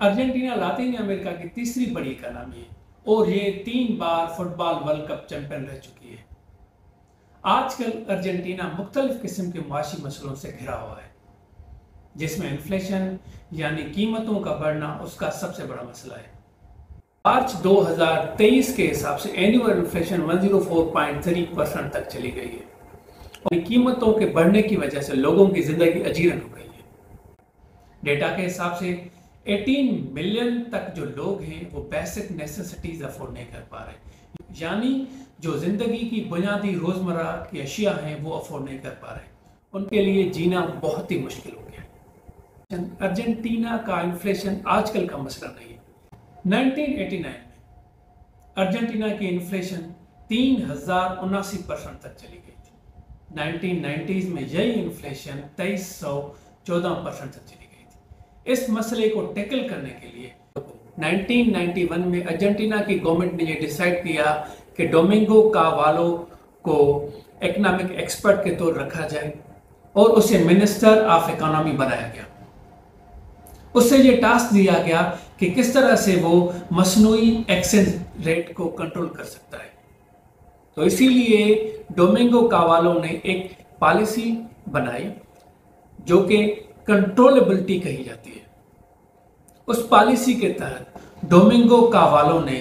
Argentina लातीन America की तीसरी बड़ी इकोनॉमी है और ये 3 बार फुटबॉल वर्ल्ड कप चैंपियन रह चुकी है। आजकल अर्जेंटीना मुख्तलिफ किस्म के माशी मसलों से घिरा हुआ है, जिसमें इन्फ्लेशन यानी कीमतों का बढ़ना उसका सबसे बड़ा मसला है। मार्च 2023 के हिसाब से एनुअल इन्फ्लेशन 104.3% तक चली गई है और कीमतों के बढ़ने की वजह से लोगों की जिंदगी अजीरन हो गई है। डेटा के हिसाब से 18 मिलियन तक जो लोग हैं वो बेसिक नेसेसिटीज अफोर्ड नहीं कर पा रहे, यानी जो जिंदगी की बुनियादी रोजमर्रा की अशिया हैं वो अफोर्ड नहीं कर पा रहे, उनके लिए जीना बहुत ही मुश्किल हो गया। अर्जेंटीना का इन्फ्लेशन आजकल का मसला नहीं है। 1989 में अर्जेंटीना की इन्फ्लेशन 3079% तक चली गई थी। 1990s में यही इन्फ्लेशन 2314% तक चली गई थी। इस मसले को टैकल करने के लिए 1991 में अर्जेंटीना की गवर्नमेंट ने यह डिसाइड किया कि डोमिंगो कावालो को इकोनॉमिक एक्सपर्ट के तौर रखा जाए और उसे मिनिस्टर ऑफ इकोनॉमी बनाया गया। उससे ये टास्क दिया गया कि किस तरह से वो मसनूई एक्सचेंज रेट को कंट्रोल कर सकता है। तो इसीलिए डोमिंगो कावालो ने एक पॉलिसी बनाई जो कि कंट्रोलेबिलिटी कही जाती है। उस पॉलिसी के तहत डोमिंगो कावालो ने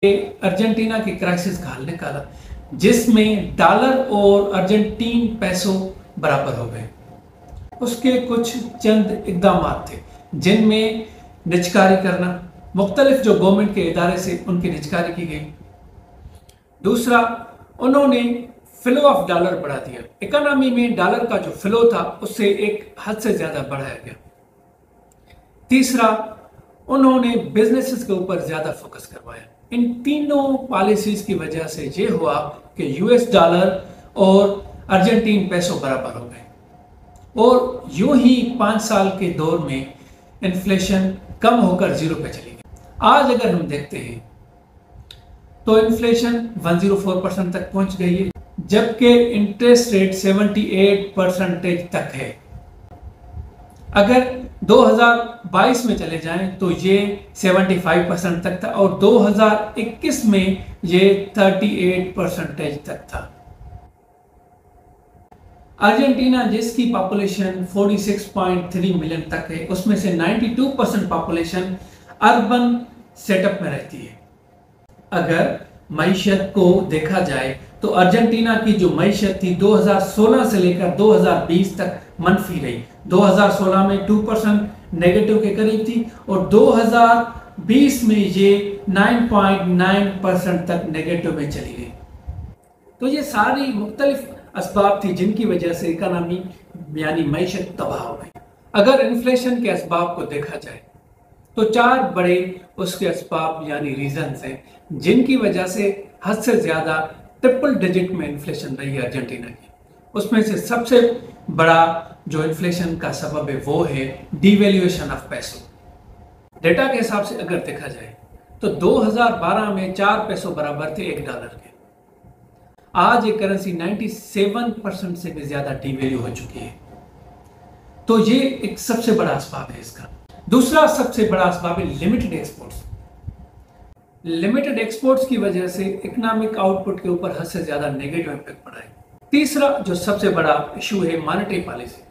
अर्जेंटीना की क्राइसिस का हल निकाला, जिसमें डॉलर और अर्जेंटीन पैसो बराबर हो गए। उसके कुछ चंद इकदाम थे जिनमें निजकारी करना, मुख्तलिफ जो गवर्नमेंट के इदारे से उनकी निजकारी की गई। दूसरा, उन्होंने फ्लो ऑफ डॉलर बढ़ा दिया। इकोनॉमी में डॉलर का जो फ्लो था उससे एक हद से ज्यादा बढ़ाया गया। तीसरा, उन्होंने बिजनेसेस के ऊपर ज्यादा फोकस करवाया। इन तीनों पॉलिसीज की वजह से ये हुआ कि यूएस डॉलर और अर्जेंटीन पैसो बराबर हो गए और यूं ही 5 साल के दौर में इन्फ्लेशन कम होकर 0 पे चली गई। आज अगर हम देखते हैं तो इन्फ्लेशन 104% तक पहुंच गई है, जबकि इंटरेस्ट रेट 78% तक है। अगर 2022 में चले जाएं तो ये 75% तक था और 2021 में ये 38% तक था। अर्जेंटीना जिसकी पॉपुलेशन 46.3 मिलियन तक है, उसमें से 92% पॉपुलेशन अर्बन सेटअप में रहती है। अगर मईशत को देखा जाए तो अर्जेंटीना की जो मईशत थी 2016 से लेकर 2020 तक मनफी रही। 2016 में 2% नेगेटिव के करीब थी और 2020 में ये 9.9% तक नेगेटिव में चली गई। तो ये सारी मुख्तलिफ असबाब थी जिनकी वजह से इकोनॉमी यानी मईशत तबाह हो गई। अगर इन्फ्लेशन के असबाब को देखा जाए तो 4 बड़े उसके असबाब यानी रीजंस हैं जिनकी वजह से हद से ज्यादा ट्रिपल डिजिट में इन्फ्लेशन रही है अर्जेंटीना की। उसमें से सबसे बड़ा जो इन्फ्लेशन का सबब है वो है डिवैल्यूएशन ऑफ पैसो। डेटा के हिसाब से अगर देखा जाए तो 2012 में 4 पैसो बराबर थे $1 के। आज ये करेंसी 97% से भी ज्यादा डिवैल्यू हो चुकी है। तो ये एक सबसे बड़ा असबाब है इसका। दूसरा सबसे बड़ा असबाब है लिमिटेड एक्सपोर्ट्स। लिमिटेड एक्सपोर्ट्स की वजह से इकोनॉमिक आउटपुट के ऊपर हद से ज्यादा नेगेटिव इम्पैक्ट पड़ा है। तीसरा जो सबसे बड़ा इशू है monetary policy.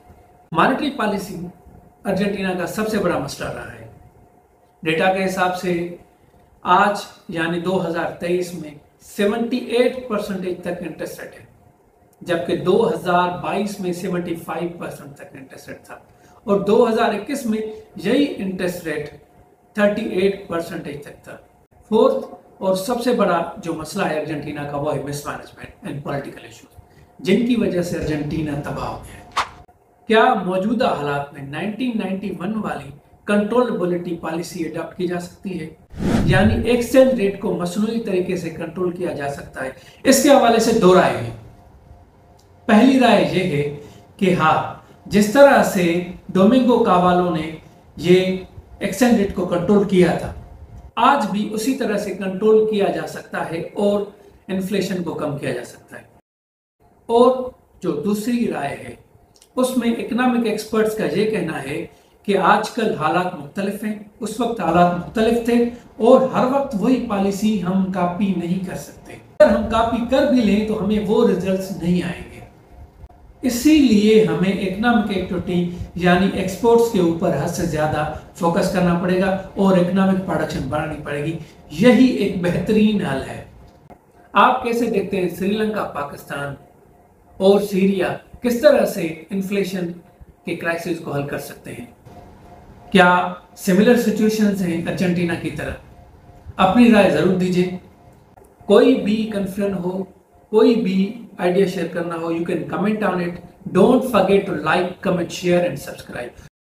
Monetary policy Argentina का सबसे बड़ा मसला रहा है। डेटा के हिसाब से आज यानी 2023 में 78% तक इंटरेस्ट रेट है, जबकि 2022 में 75% तक इंटरेस्ट रेट था और 2021 में यही इंटरेस्ट रेट 38% तक था। फोर्थ और सबसे बड़ा जो मसला है अर्जेंटीना का वो है मिसमैनेजमेंट एंड पॉलिटिकल इश्यूज, जिनकी वजह से अर्जेंटीना तबाह हो गया है। क्या मौजूदा हालात में 1991 वाली कंट्रोलेबिलिटी पॉलिसी अडॉप्ट की जा सकती है, यानी एक्सचेंज रेट को मसनूई तरीके से कंट्रोल किया जा सकता है? इसके हवाले से 2 राय हैं। पहली राय यह है कि हाँ, जिस तरह से डोमिंगो कावालो ने ये एक्सचेंज रेट को कंट्रोल किया था, आज भी उसी तरह से कंट्रोल किया जा सकता है और इन्फ्लेशन को कम किया जा सकता है। और जो दूसरी राय है उसमें इकोनॉमिक एक्सपर्ट्स का ये कहना है कि आजकल हालात मुख्तलिफ हैं, उस वक्त हालात मुख्तलिफ थे और हर वक्त वही पॉलिसी हम कॉपी नहीं कर सकते। अगर हम कॉपी कर भी लें तो हमें वो रिजल्ट्स नहीं आएंगे। इसीलिए हमें इकोनॉमिक एक्टिविटी यानी एक्सपोर्ट्स के ऊपर हद से ज़्यादा फोकस करना पड़ेगा और इकोनॉमिक प्रोडक्शन बढ़ानी पड़ेगी। यही एक बेहतरीन हल है। आप कैसे देखते हैं श्रीलंका, पाकिस्तान और सीरिया किस तरह से इन्फ्लेशन के क्राइसिस को हल कर सकते हैं? क्या सिमिलर सिचुएशंस हैं अर्जेंटीना की तरह? अपनी राय जरूर दीजिए। कोई भी कंफ्यूजन हो, कोई भी आइडिया शेयर करना हो, you can comment on it. Don't forget to like, comment, share and subscribe.